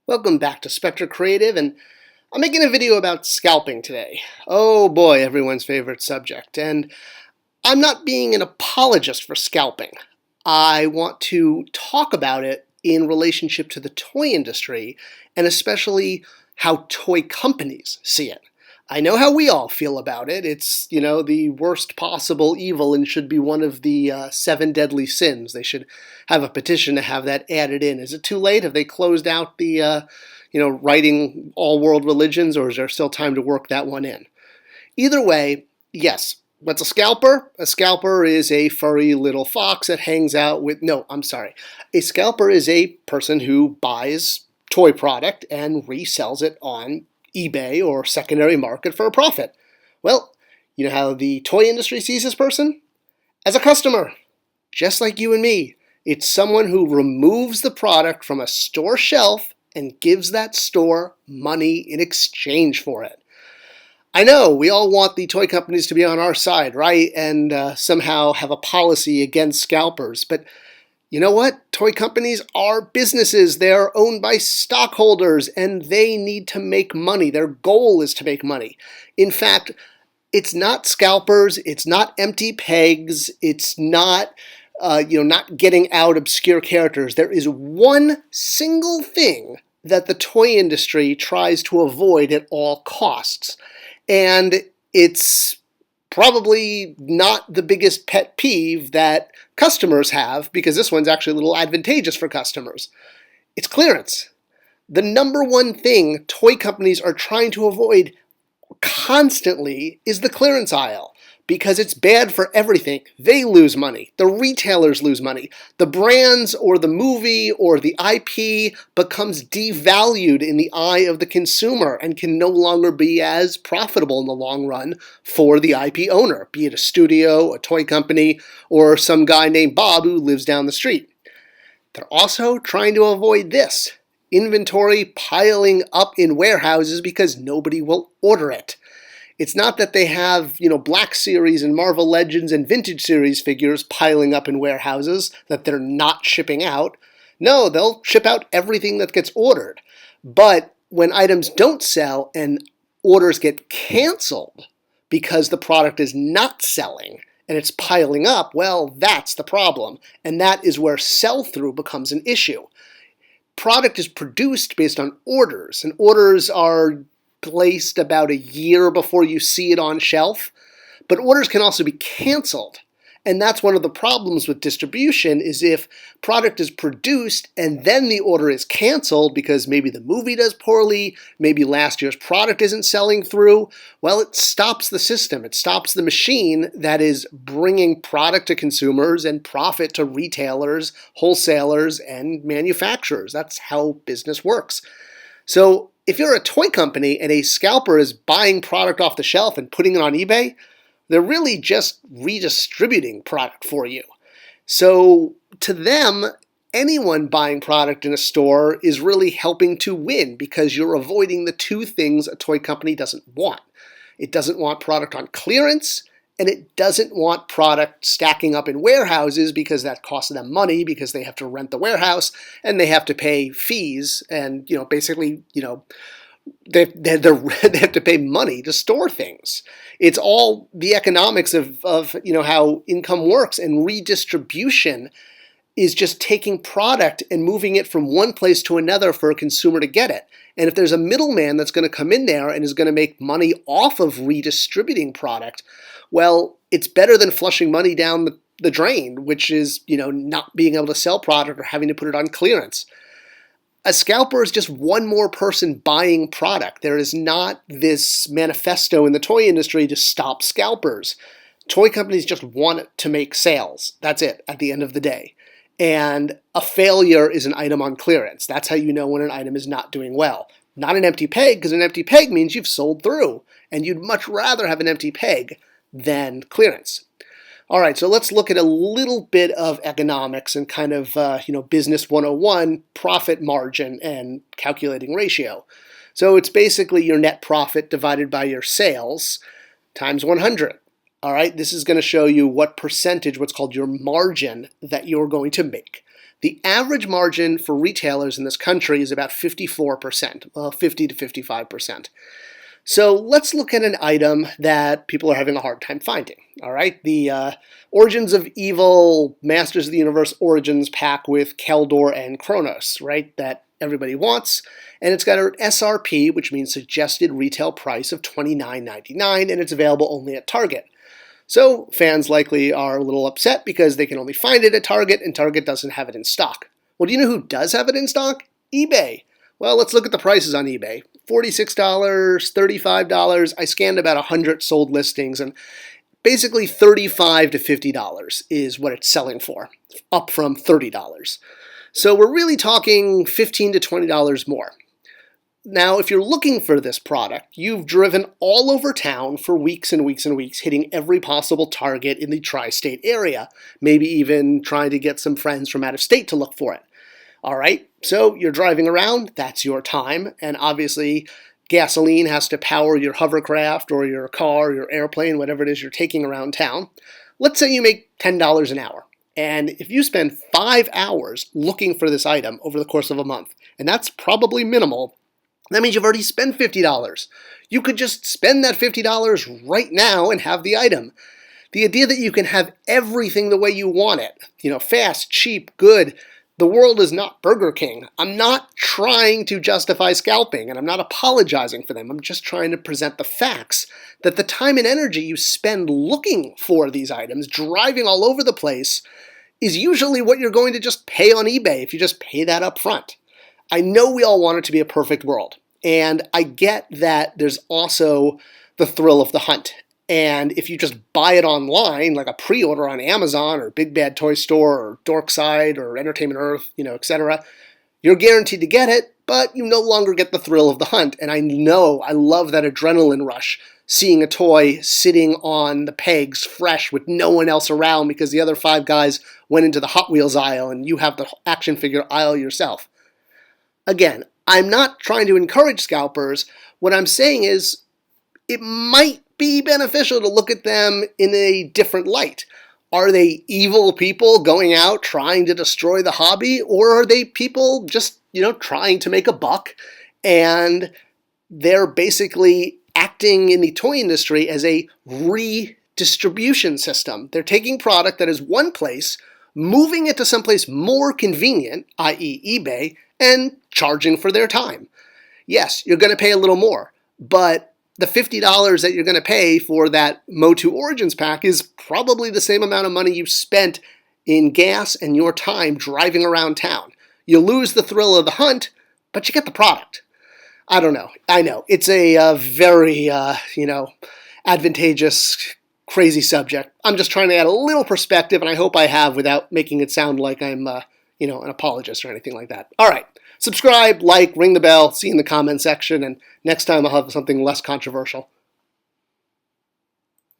Welcome back to Spector Creative, and I'm making a video about scalping today. Oh boy, everyone's favorite subject. And I'm not being an apologist for scalping. I want to talk about it in relationship to the toy industry, and especially how toy companies see it. I know how we all feel about it. It's, the worst possible evil and should be one of the 7 deadly sins. They should have a petition to have that added in. Is it too late? Have they closed out the, writing all world religions, or is there still time to work that one in? Either way, yes. What's a scalper? A scalper is a furry little fox that hangs out with... No, I'm sorry. A scalper is a person who buys toy product and resells it on eBay or secondary market for a profit. Well, you know how the toy industry sees this person? As a customer, just like you and me. It's someone who removes the product from a store shelf and gives that store money in exchange for it. I know we all want the toy companies to be on our side, right? And somehow have a policy against scalpers, but you know what? Toy companies are businesses. They're owned by stockholders, and they need to make money. Their goal is to make money. In fact, it's not scalpers. It's not empty pegs. It's not, not getting out obscure characters. There is one single thing that the toy industry tries to avoid at all costs, and it's probably not the biggest pet peeve that customers have, because this one's actually a little advantageous for customers. It's clearance. The number one thing toy companies are trying to avoid constantly is the clearance aisle, because it's bad for everything. They lose money. The retailers lose money. The brands or the movie or the IP becomes devalued in the eye of the consumer and can no longer be as profitable in the long run for the IP owner, be it a studio, a toy company, or some guy named Bob who lives down the street. They're also trying to avoid this: inventory piling up in warehouses because nobody will order it. It's not that they have, Black Series and Marvel Legends and Vintage Series figures piling up in warehouses that they're not shipping out. No, they'll ship out everything that gets ordered. But when items don't sell and orders get canceled because the product is not selling and it's piling up, well, that's the problem. And that is where sell-through becomes an issue. Product is produced based on orders, and orders are placed about a year before you see it on shelf, but orders can also be canceled. And that's one of the problems with distribution, is if product is produced and then the order is canceled because maybe the movie does poorly, maybe last year's product isn't selling through, well, it stops the system. It stops the machine that is bringing product to consumers and profit to retailers, wholesalers, and manufacturers. That's how business works. So if you're a toy company and a scalper is buying product off the shelf and putting it on eBay, they're really just redistributing product for you. So to them, anyone buying product in a store is really helping to win, because you're avoiding the two things a toy company doesn't want. It doesn't want product on clearance, and it doesn't want product stacking up in warehouses, because that costs them money, because they have to rent the warehouse and they have to pay fees, and basically they have to pay money to store things. It's all the economics of how income works, and redistribution is just taking product and moving it from one place to another for a consumer to get it. And if there's a middleman that's going to come in there and is going to make money off of redistributing product, well, it's better than flushing money down the drain, which is, not being able to sell product or having to put it on clearance. A scalper is just one more person buying product. There is not this manifesto in the toy industry to stop scalpers. Toy companies just want to make sales. That's it, at the end of the day. And a failure is an item on clearance. That's how you know when an item is not doing well. Not an empty peg, because an empty peg means you've sold through, and you'd much rather have an empty peg than clearance. All right, so let's look at a little bit of economics and kind of, business 101, profit margin and calculating ratio. So it's basically your net profit divided by your sales times 100. All right, this is going to show you what percentage, what's called your margin, that you're going to make. The average margin for retailers in this country is about 54%, well, 50 to 55%. So let's look at an item that people are having a hard time finding. All right, the Origins of Evil Masters of the Universe Origins pack with Keldor and Kronos, right, that everybody wants. And it's got an SRP, which means suggested retail price of $29.99, and it's available only at Target. So fans likely are a little upset because they can only find it at Target, and Target doesn't have it in stock. Well, do you know who does have it in stock? eBay. Well, let's look at the prices on eBay. $46, $35. I scanned about 100 sold listings, and basically $35 to $50 is what it's selling for, up from $30. So we're really talking $15 to $20 more. Now, if you're looking for this product, you've driven all over town for weeks and weeks and weeks, hitting every possible Target in the tri-state area, maybe even trying to get some friends from out of state to look for it. All right, so you're driving around, that's your time, and obviously gasoline has to power your hovercraft or your car, or your airplane, whatever it is you're taking around town. Let's say you make $10 an hour, and if you spend 5 hours looking for this item over the course of a month, and that's probably minimal, that means you've already spent $50. You could just spend that $50 right now and have the item. The idea that you can have everything the way you want it, fast, cheap, good. The world is not Burger King. I'm not trying to justify scalping, and I'm not apologizing for them. I'm just trying to present the facts that the time and energy you spend looking for these items, driving all over the place, is usually what you're going to just pay on eBay if you just pay that up front. I know we all want it to be a perfect world, and I get that there's also the thrill of the hunt. And if you just buy it online, like a pre-order on Amazon or Big Bad Toy Store or Dorkside or Entertainment Earth, etc., you're guaranteed to get it, but you no longer get the thrill of the hunt. And I know, I love that adrenaline rush, seeing a toy sitting on the pegs fresh with no one else around because the other 5 guys went into the Hot Wheels aisle and you have the action figure aisle yourself. Again, I'm not trying to encourage scalpers. What I'm saying is it might be beneficial to look at them in a different light. Are they evil people going out trying to destroy the hobby, or are they people just, trying to make a buck, and they're basically acting in the toy industry as a redistribution system? They're taking product that is one place, moving it to someplace more convenient, i.e. eBay, and charging for their time. Yes, you're going to pay a little more, but the $50 that you're going to pay for that Motu Origins pack is probably the same amount of money you spent in gas and your time driving around town. You lose the thrill of the hunt, but you get the product. I don't know. I know. It's a very, advantageous, crazy subject. I'm just trying to add a little perspective, and I hope I have without making it sound like I'm, an apologist or anything like that. All right. Subscribe, like, ring the bell, see you in the comment section, and next time I'll have something less controversial.